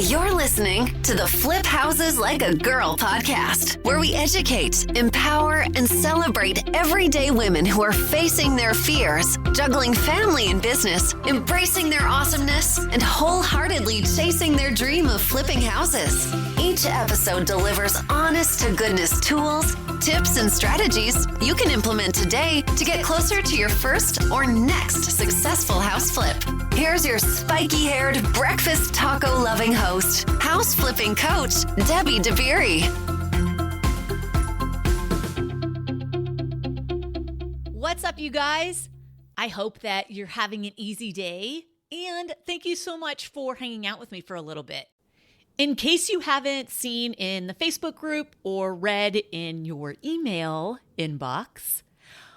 You're listening to the Flip Houses Like a Girl podcast, where we educate, empower, and celebrate everyday women who are facing their fears, juggling family and business, embracing their awesomeness, and wholeheartedly chasing their dream of flipping houses. Each episode delivers honest-to-goodness tools, tips, and strategies you can implement today to get closer to your first or next successful house flip. Here's your spiky-haired, breakfast taco-loving host, house flipping coach, Debbie DeBeery. What's up, you guys? I hope that you're having an easy day, and thank you so much for hanging out with me for a little bit. In case you haven't seen in the Facebook group or read in your email inbox,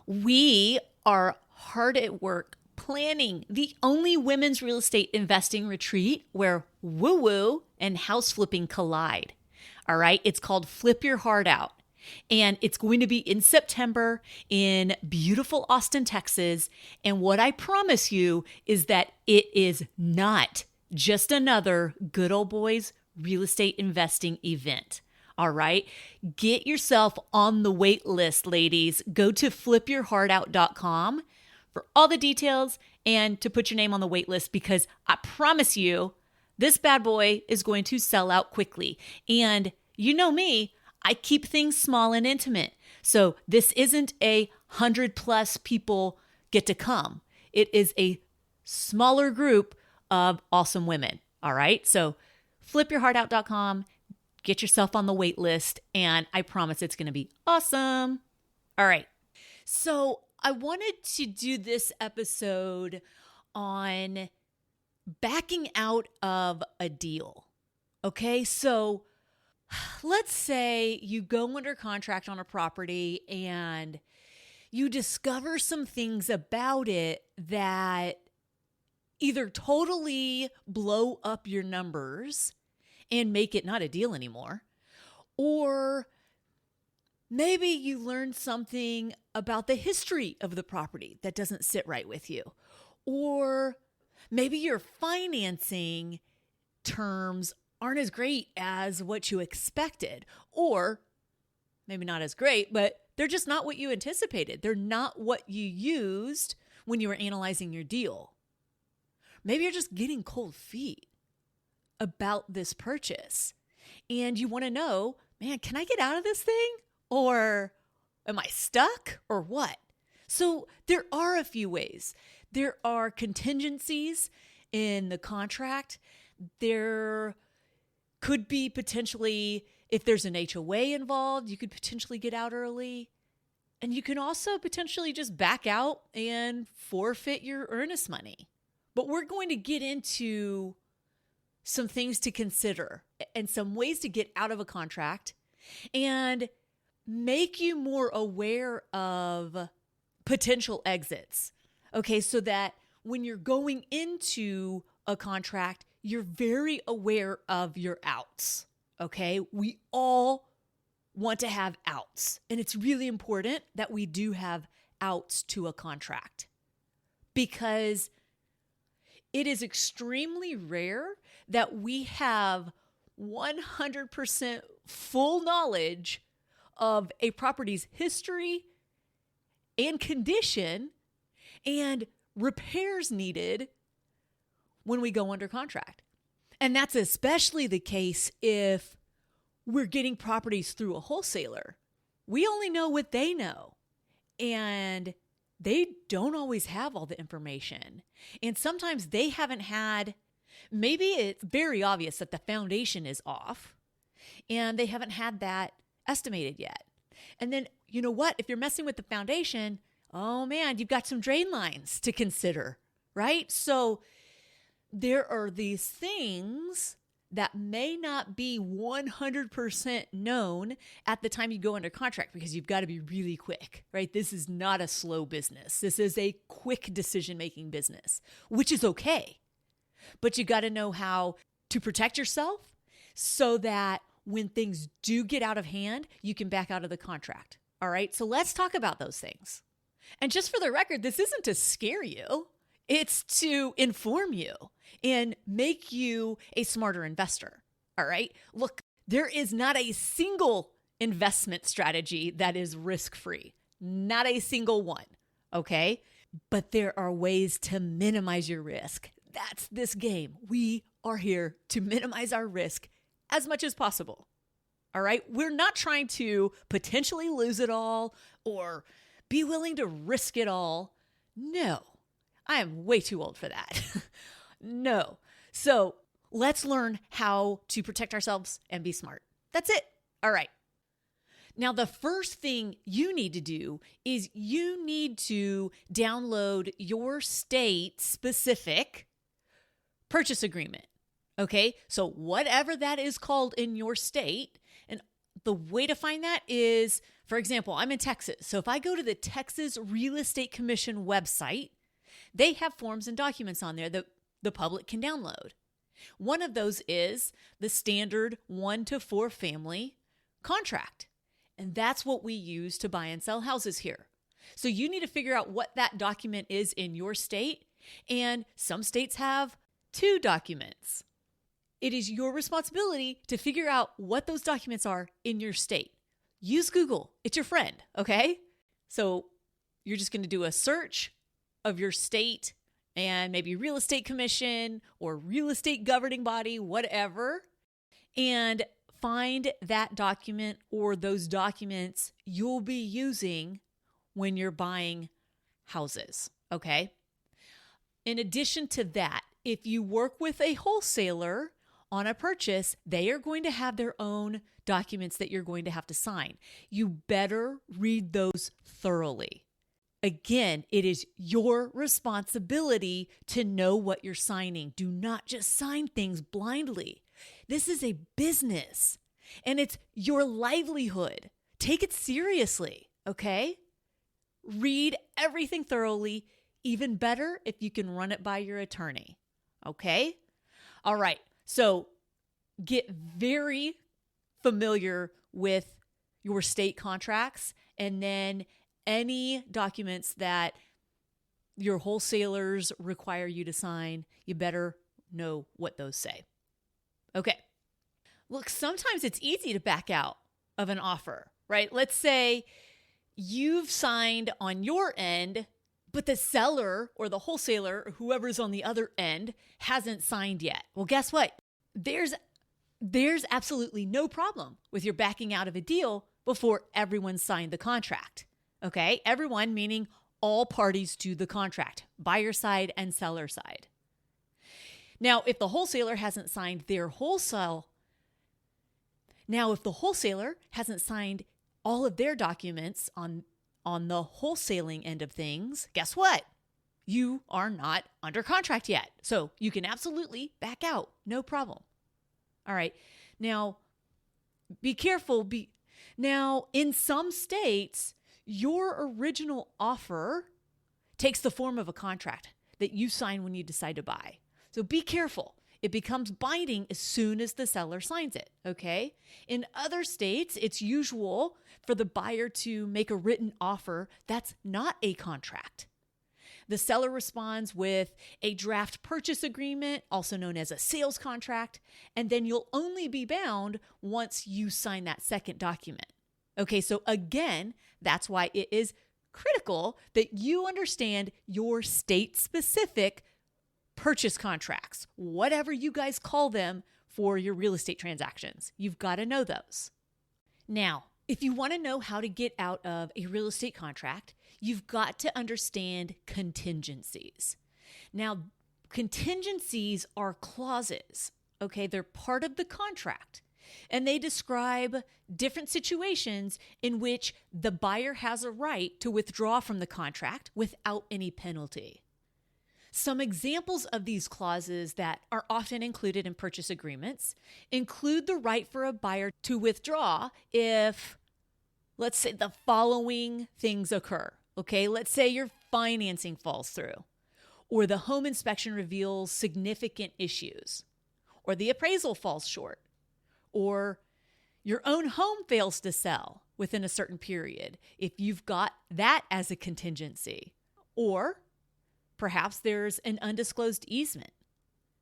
we are hard at work planning the only women's real estate investing retreat where woo-woo and house flipping collide. All right, it's called Flip Your Heart Out. And it's going to be in September in beautiful Austin, Texas. And what I promise you is that it is not just another good old boys real estate investing event. All right, get yourself on the wait list, ladies. Go to flipyourheartout.com for all the details and to put your name on the wait list, because I promise you this bad boy is going to sell out quickly. And you know me, I keep things small and intimate. So this isn't 100+ people get to come. It is a smaller group of awesome women. All right. So flipyourheartout.com, get yourself on the wait list, and I promise it's going to be awesome. All right. So I wanted to do this episode on backing out of a deal. Okay. So let's say you go under contract on a property and you discover some things about it that either totally blow up your numbers and make it not a deal anymore, or maybe you learn something about the history of the property that doesn't sit right with you, or maybe your financing terms aren't as great as what you expected, or maybe not as great, but they're just not what you anticipated. They're not what you used when you were analyzing your deal. Maybe you're just getting cold feet about this purchase and you want to know, man, can I get out of this thing? Or am I stuck or what? So there are a few ways. There are contingencies in the contract. There could be potentially, if there's an HOA involved, you could potentially get out early. And you can also potentially just back out and forfeit your earnest money. But we're going to get into some things to consider and some ways to get out of a contract and make you more aware of potential exits. Okay, so that when you're going into a contract, you're very aware of your outs. Okay, we all want to have outs, and it's really important that we do have outs to a contract, because it is extremely rare that we have 100% full knowledge of a property's history and condition and repairs needed when we go under contract. And that's especially the case if we're getting properties through a wholesaler. We only know what they know, and they don't always have all the information. And sometimes they haven't had, maybe it's very obvious that the foundation is off and they haven't had that estimated yet. And then, you know what? If you're messing with the foundation, oh man, you've got some drain lines to consider, right? So there are these things that may not be 100% known at the time you go under contract, because you've got to be really quick, right? This is not a slow business. This is a quick decision-making business, which is okay. But you got to know how to protect yourself so that when things do get out of hand, you can back out of the contract. All right. So let's talk about those things. And just for the record, this isn't to scare you. It's to inform you and make you a smarter investor. All right. Look, there is not a single investment strategy that is risk-free. Not a single one. Okay. But there are ways to minimize your risk. That's this game. We are here to minimize our risk as much as possible. All right. We're not trying to potentially lose it all or be willing to risk it all. No, I am way too old for that. No. So let's learn how to protect ourselves and be smart. That's it. All right. Now, the first thing you need to do is you need to download your state-specific purchase agreement. Okay? So whatever that is called in your state, and the way to find that is, for example, I'm in Texas. So if I go to the Texas Real Estate Commission website, they have forms and documents on there that the public can download. One of those is the standard 1 to 4 family contract. And that's what we use to buy and sell houses here. So you need to figure out what that document is in your state. And some states have 2 documents. It is your responsibility to figure out what those documents are in your state. Use Google. It's your friend, okay? So you're just going to do a search of your state and maybe real estate commission or real estate governing body, whatever, and find that document or those documents you'll be using when you're buying houses, okay? In addition to that, if you work with a wholesaler on a purchase, they are going to have their own documents that you're going to have to sign. You better read those thoroughly. Again, it is your responsibility to know what you're signing. Do not just sign things blindly. This is a business and it's your livelihood. Take it seriously, okay? Read everything thoroughly. Even better if you can run it by your attorney, okay? All right, so get very familiar with your state contracts and then any documents that your wholesalers require you to sign, you better know what those say. Okay. Look, sometimes it's easy to back out of an offer, right? Let's say you've signed on your end, but the seller or the wholesaler or whoever's on the other end hasn't signed yet. Well, guess what? There's absolutely no problem with your backing out of a deal before everyone signed the contract. Okay? Everyone meaning all parties to the contract, buyer side and seller side. Now, if the wholesaler hasn't signed all of their documents on the wholesaling end of things, guess what? You are not under contract yet. So you can absolutely back out. No problem. All right. Now, be careful. Now, in some states, your original offer takes the form of a contract that you sign when you decide to buy. So be careful. It becomes binding as soon as the seller signs it, okay? In other states, it's usual for the buyer to make a written offer that's not a contract. The seller responds with a draft purchase agreement, also known as a sales contract, and then you'll only be bound once you sign that second document. Okay, so again, that's why it is critical that you understand your state-specific purchase contracts, whatever you guys call them for your real estate transactions. You've got to know those. Now, if you want to know how to get out of a real estate contract, you've got to understand contingencies. Now, contingencies are clauses, okay? They're part of the contract, and they describe different situations in which the buyer has a right to withdraw from the contract without any penalty. Some examples of these clauses that are often included in purchase agreements include the right for a buyer to withdraw if, let's say, the following things occur. Okay, let's say your financing falls through, or the home inspection reveals significant issues, or the appraisal falls short, or your own home fails to sell within a certain period, if you've got that as a contingency, or Perhaps there's an undisclosed easement.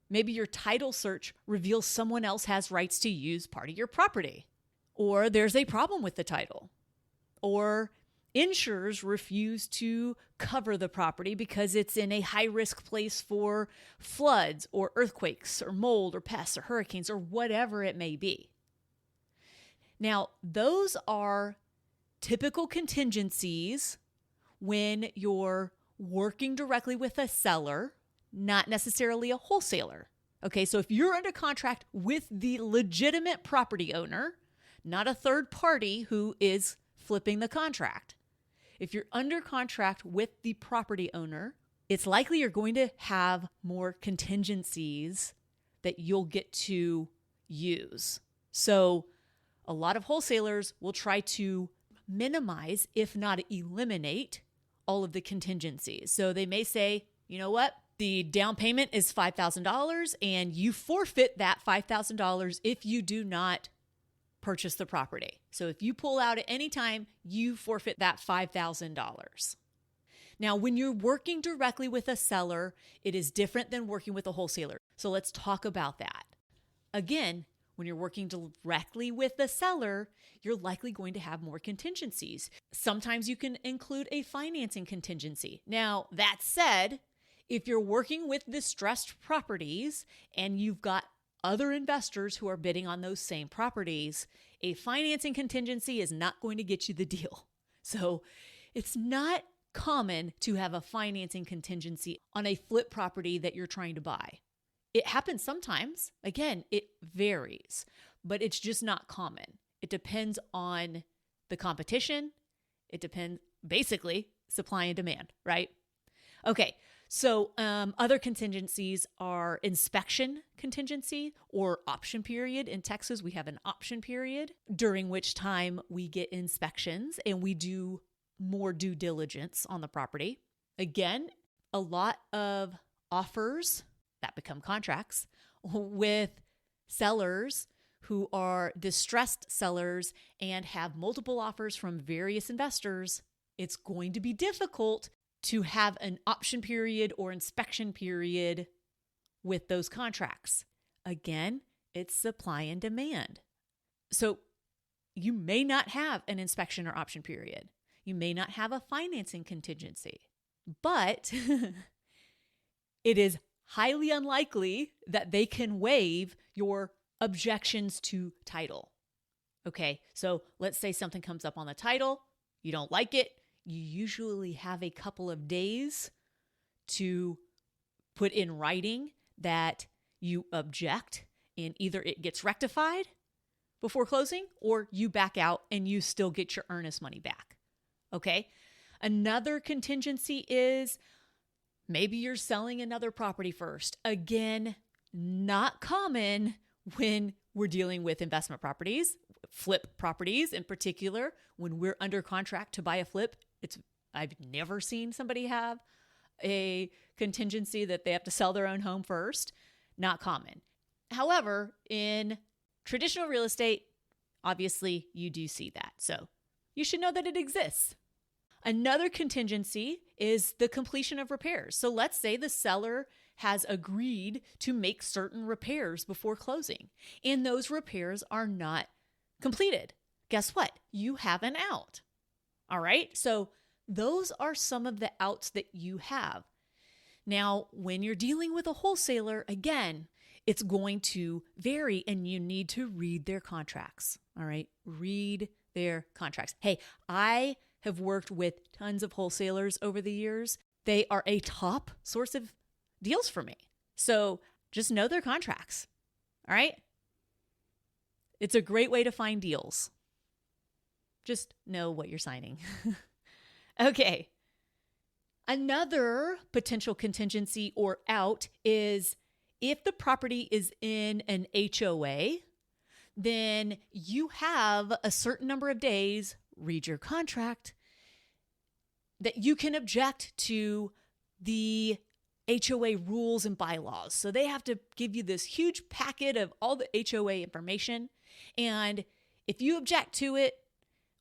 Maybe your title search reveals someone else has rights to use part of your property. Or there's a problem with the title. Or insurers refuse to cover the property because it's in a high-risk place for floods or earthquakes or mold or pests or hurricanes or whatever it may be. Now, those are typical contingencies when you're working directly with a seller, not necessarily a wholesaler. Okay, so if you're under contract with the legitimate property owner, not a third party who is flipping the contract. If you're under contract with the property owner, it's likely you're going to have more contingencies that you'll get to use. So a lot of wholesalers will try to minimize, if not eliminate, all of the contingencies. So they may say, you know what? The down payment is $5,000 and you forfeit that $5,000 if you do not purchase the property. So if you pull out at any time, you forfeit that $5,000. Now, when you're working directly with a seller, it is different than working with a wholesaler. So let's talk about that. Again, when you're working directly with the seller, you're likely going to have more contingencies. Sometimes you can include a financing contingency. Now, that said, if you're working with distressed properties and you've got other investors who are bidding on those same properties, a financing contingency is not going to get you the deal. So it's not common to have a financing contingency on a flip property that you're trying to buy. It happens sometimes. Again, it varies, but it's just not common. It depends on the competition. It depends, basically, supply and demand, right? Okay, so other contingencies are inspection contingency or option period. In Texas, we have an option period during which time we get inspections and we do more due diligence on the property. Again, a lot of offers that become contracts with sellers who are distressed sellers and have multiple offers from various investors. It's going to be difficult to have an option period or inspection period with those contracts. Again, it's supply and demand. So you may not have an inspection or option period. You may not have a financing contingency, but it is highly unlikely that they can waive your objections to title. Okay, so let's say something comes up on the title, you don't like it, you usually have a couple of days to put in writing that you object, and either it gets rectified before closing or you back out and you still get your earnest money back. Okay, another contingency is maybe you're selling another property first. Again, not common when we're dealing with investment properties, flip properties in particular. When we're under contract to buy a flip, I've never seen somebody have a contingency that they have to sell their own home first. Not common. However, in traditional real estate, obviously you do see that. So you should know that it exists. Another contingency is the completion of repairs. So let's say the seller has agreed to make certain repairs before closing, and those repairs are not completed. Guess what? You have an out. All right. So those are some of the outs that you have. Now, when you're dealing with a wholesaler, again, it's going to vary and you need to read their contracts. All right. Read their contracts. Hey, I have worked with tons of wholesalers over the years. They are a top source of deals for me. So just know their contracts. All right. It's a great way to find deals. Just know what you're signing. Okay. Another potential contingency or out is if the property is in an HOA, then you have a certain number of days, read your contract, that you can object to the HOA rules and bylaws. So they have to give you this huge packet of all the HOA information. And if you object to it,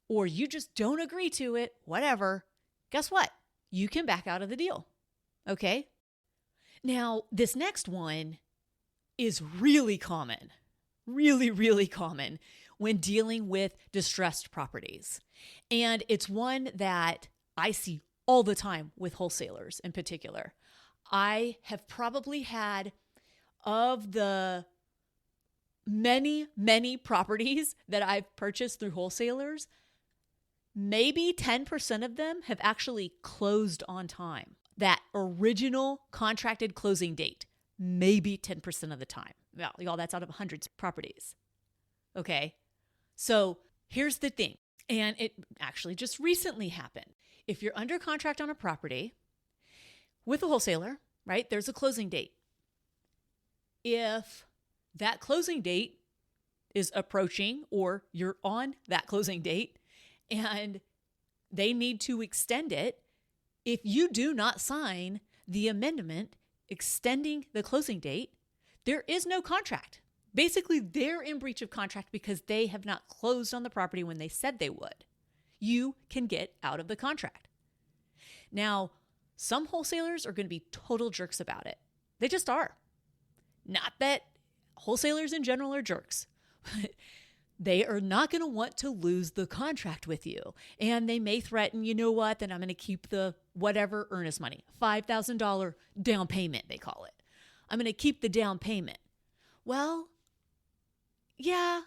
or you just don't agree to it, whatever, guess what? You can back out of the deal. Okay. Now, this next one is really common, really, really common when dealing with distressed properties. And it's one that I see all the time with wholesalers in particular. I have probably had, of the many, many properties that I've purchased through wholesalers, maybe 10% of them have actually closed on time. That original contracted closing date, maybe 10% of the time. Well, y'all, that's out of hundreds of properties. Okay. So here's the thing. And it actually just recently happened. If you're under contract on a property with a wholesaler, right, there's a closing date. If that closing date is approaching or you're on that closing date and they need to extend it, if you do not sign the amendment extending the closing date, there is no contract. Basically, they're in breach of contract because they have not closed on the property when they said they would. You can get out of the contract. Now, some wholesalers are going to be total jerks about it. They just are. Not that wholesalers in general are jerks, but they are not going to want to lose the contract with you. And they may threaten, you know what, then I'm going to keep the whatever earnest money, $5,000 down payment, they call it. I'm going to keep the down payment. Well, yeah,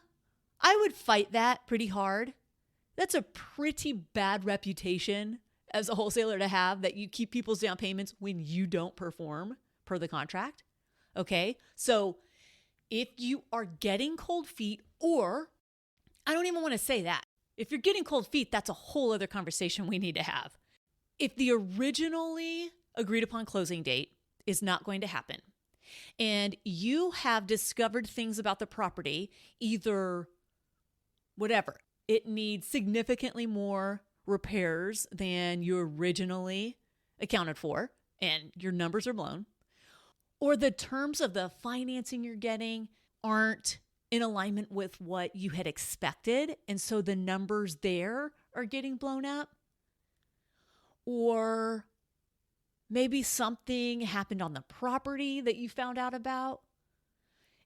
I would fight that pretty hard. That's a pretty bad reputation as a wholesaler to have, that you keep people's down payments when you don't perform per the contract. Okay, so if you are getting cold feet, or I don't even want to say that. If you're getting cold feet, that's a whole other conversation we need to have. If the originally agreed upon closing date is not going to happen, and you have discovered things about the property, either whatever, it needs significantly more repairs than you originally accounted for, and your numbers are blown, or the terms of the financing you're getting aren't in alignment with what you had expected, and so the numbers there are getting blown up, or maybe something happened on the property that you found out about.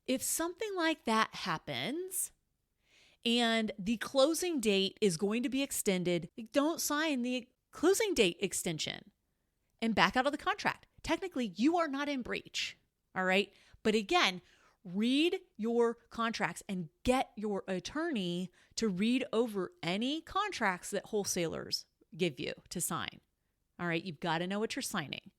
If something like that happens and the closing date is going to be extended, don't sign the closing date extension and back out of the contract. Technically, you are not in breach, all right? But again, read your contracts and get your attorney to read over any contracts that wholesalers give you to sign. All right, you've got to know what you're signing.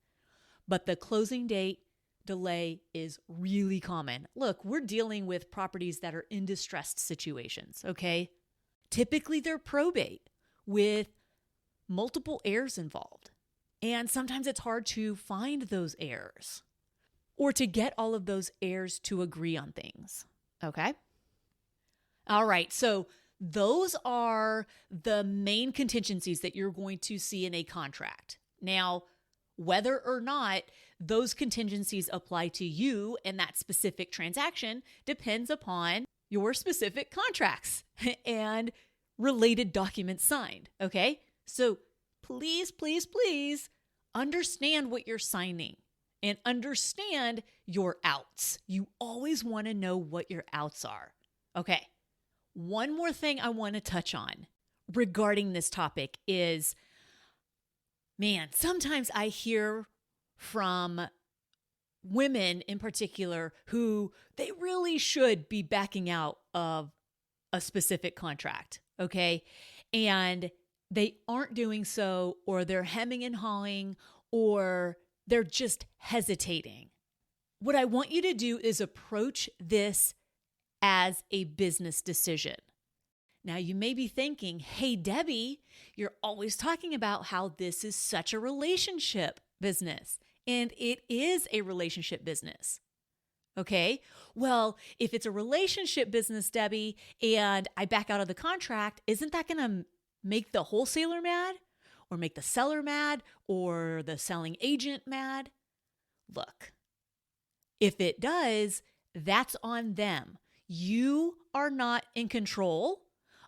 But the closing date delay is really common. Look, we're dealing with properties that are in distressed situations, okay? Typically, they're probate with multiple heirs involved. And sometimes it's hard to find those heirs or to get all of those heirs to agree on things, okay? All right, so those are the main contingencies that you're going to see in a contract. Now, whether or not those contingencies apply to you and that specific transaction depends upon your specific contracts and related documents signed, okay? So please, please, please understand what you're signing and understand your outs. You always want to know what your outs are, okay? One more thing I want to touch on regarding this topic is, man, sometimes I hear from women in particular who they really should be backing out of a specific contract, okay? And they aren't doing so, or they're hemming and hawing, or they're just hesitating. What I want you to do is approach this as a business decision. Now, you may be thinking, hey, Debbie, you're always talking about how this is such a relationship business. And it is a relationship business. Okay? Well, if it's a relationship business, Debbie, and I back out of the contract, isn't that going to make the wholesaler mad? Or make the seller mad? Or the selling agent mad? Look, if it does, that's on them. You are not in control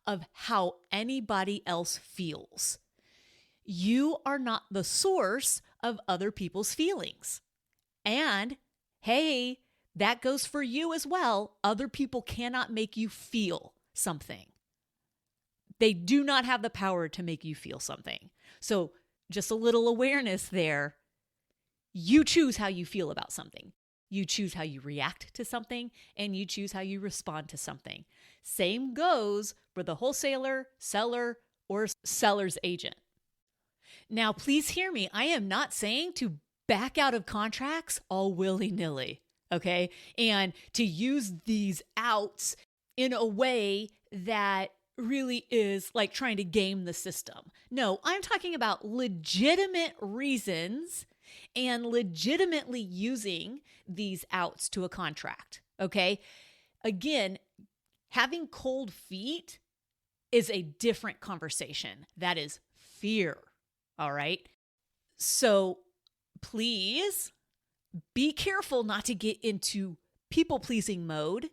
of how anybody else feels. You are not the source of other people's feelings. And hey, that goes for you as well. Other people cannot make you feel something. They do not have the power to make you feel something. So just a little awareness there. You choose how you feel about something. You choose how you react to something, and you choose how you respond to something. Same goes for the wholesaler, seller, or seller's agent. Now, please hear me. I am not saying to back out of contracts all willy-nilly, okay? And to use these outs in a way that really is like trying to game the system. No, I'm talking about legitimate reasons and legitimately using these outs to a contract, okay? Again, having cold feet is a different conversation. That is fear, all right? So please be careful not to get into people-pleasing mode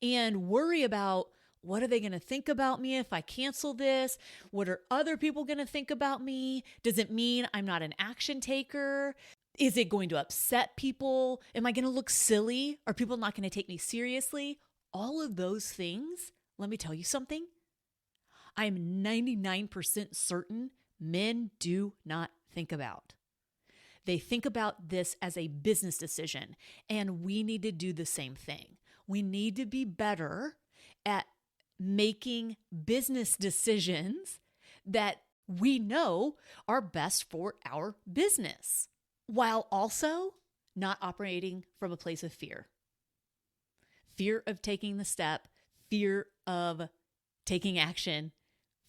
and worry about, what are they going to think about me if I cancel this? What are other people going to think about me? Does it mean I'm not an action taker? Is it going to upset people? Am I going to look silly? Are people not going to take me seriously? All of those things, let me tell you something. I'm 99% certain men do not think about. They think about this as a business decision, and we need to do the same thing. We need to be better at making business decisions that we know are best for our business, while also not operating from a place of fear. Fear of taking the step, fear of taking action,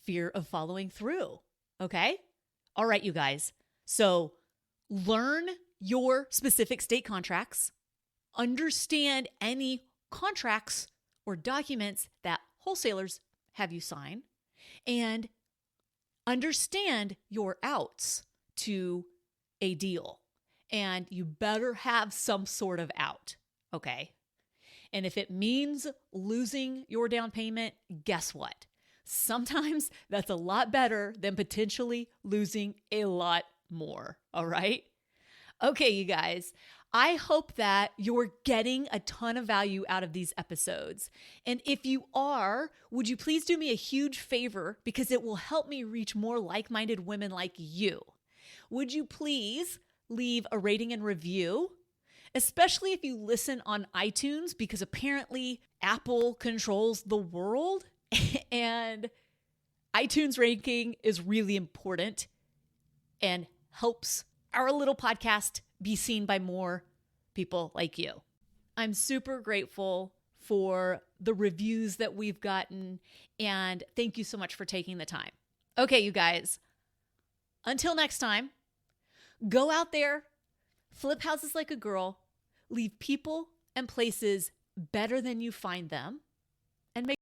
fear of following through. Okay? All right, you guys. So learn your specific state contracts, understand any contracts or documents that wholesalers have you sign, and understand your outs to a deal. And you better have some sort of out, okay? And if it means losing your down payment, guess what? Sometimes that's a lot better than potentially losing a lot more, all right? Okay, you guys, I hope that you're getting a ton of value out of these episodes. And if you are, would you please do me a huge favor, because it will help me reach more like-minded women like you. Would you please leave a rating and review, especially if you listen on iTunes, because apparently Apple controls the world and iTunes ranking is really important and helps our little podcast be seen by more people like you. I'm super grateful for the reviews that we've gotten, and thank you so much for taking the time. Okay, you guys, until next time, go out there, flip houses like a girl, leave people and places better than you find them, and make